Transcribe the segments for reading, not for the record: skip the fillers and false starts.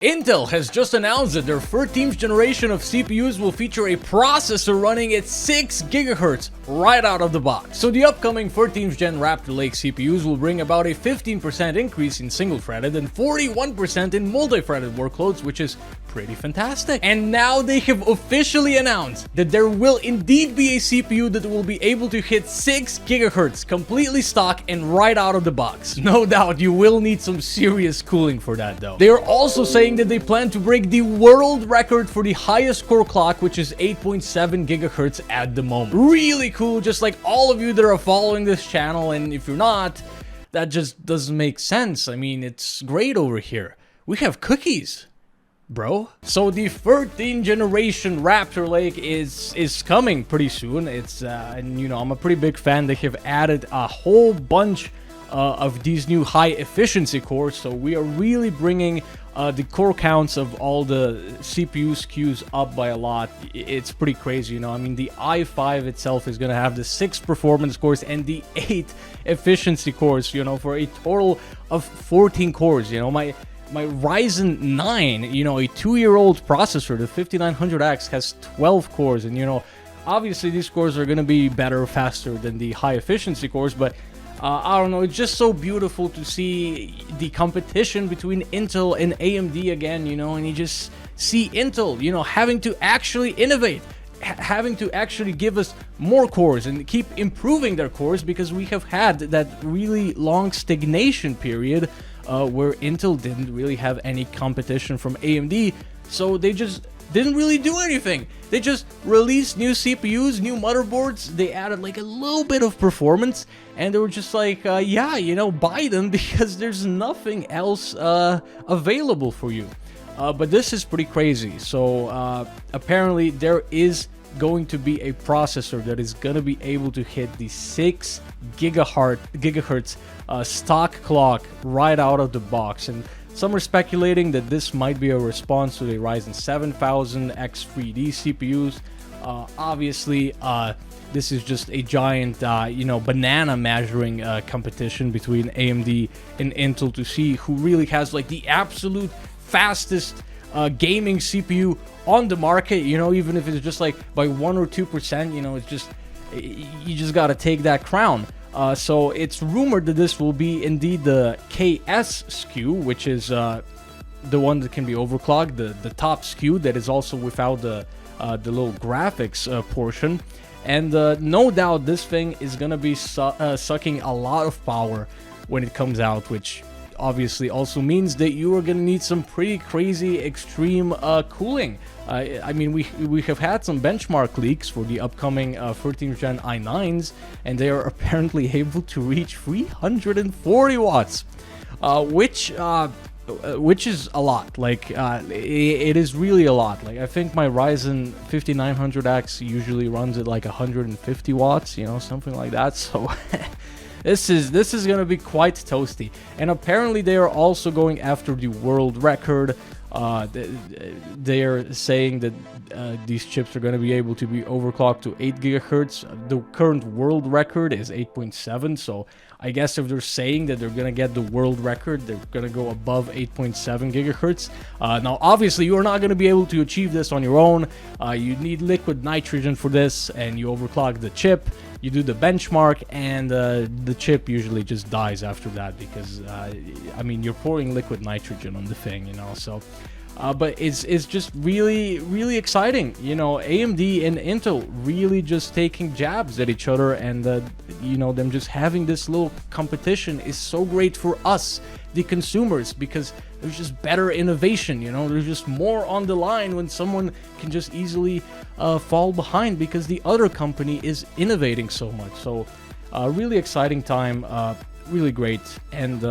Intel has just announced that their 13th generation of CPUs will feature a processor running at 6 GHz right out of the box. So the upcoming 13th gen Raptor Lake CPUs will bring about a 15% increase in single-threaded and 41% in multi-threaded workloads, which is pretty fantastic. And now they have officially announced that there will indeed be a CPU that will be able to hit 6 GHz completely stock and right out of the box. No doubt you will need some serious cooling for that though. They are also saying that they plan to break the world record for the highest core clock, which is 8.7 GHz at the moment. Really cool, just like all of you that are following this channel, and if you're not, that just doesn't make sense. I mean, it's great over here. We have cookies, bro. So the 13th generation Raptor Lake is coming pretty soon. It's and you know, I'm a pretty big fan. They have added a whole bunch of these new high efficiency cores, so we are really bringing the core counts of all the CPU SKUs up by a lot. It's pretty crazy, you know. I mean, the i5 itself is gonna have the 6 performance cores and the 8 efficiency cores, you know, for a total of 14 cores. You know, my Ryzen 9, you know, a 2-year-old processor, the 5900X, has 12 cores, and you know, obviously these cores are gonna be better, faster than the high efficiency cores, but I don't know, it's just so beautiful to see the competition between Intel and AMD again, you know, and you just see Intel, you know, having to actually innovate, having to actually give us more cores and keep improving their cores, because we have had that really long stagnation period where Intel didn't really have any competition from AMD, so they just didn't really do anything. They just released new CPUs, new motherboards, they added like a little bit of performance, and they were just like, yeah, you know, buy them because there's nothing else available for you. But this is pretty crazy. So apparently there is going to be a processor that is going to be able to hit the 6 gigahertz stock clock right out of the box, and some are speculating that this might be a response to the Ryzen 7000 X3D CPUs. Obviously, this is just a giant, you know, banana measuring competition between AMD and Intel to see who really has like the absolute fastest gaming CPU on the market. You know, even if it's just like by 1 or 2%, you know, it's just, you just got to take that crown. So it's rumored that this will be indeed the KS SKU, which is the one that can be overclocked, the top SKU that is also without the little graphics portion. And no doubt this thing is gonna be sucking a lot of power when it comes out, which obviously also means that you are gonna need some pretty crazy extreme cooling. I mean, we have had some benchmark leaks for the upcoming 13th gen i9s, and they are apparently able to reach 340 watts, which is a lot. Like, it is really a lot. Like, I think my Ryzen 5900X usually runs at like 150 watts, you know, something like that. So This is gonna be quite toasty, and apparently they are also going after the world record. They are saying that these chips are going to be able to be overclocked to 8 gigahertz. The current world record is 8.7, so I guess if they're saying that they're going to get the world record, they're going to go above 8.7 gigahertz. Now, obviously, you are not going to be able to achieve this on your own. You need liquid nitrogen for this, and you overclock the chip. You do the benchmark, and the chip usually just dies after that because, I mean, you're pouring liquid nitrogen on the thing, you know, so... but it's just really exciting, you know. AMD and Intel really just taking jabs at each other, and you know, them just having this little competition is so great for us, the consumers, because there's just better innovation, you know. There's just more on the line when someone can just easily fall behind because the other company is innovating so much. So really exciting time. Really great, and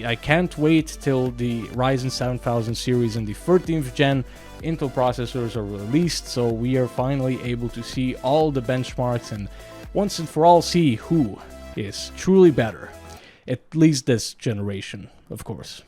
I can't wait till the Ryzen 7000 series and the 13th gen Intel processors are released, so we are finally able to see all the benchmarks and once and for all see who is truly better, at least this generation, of course.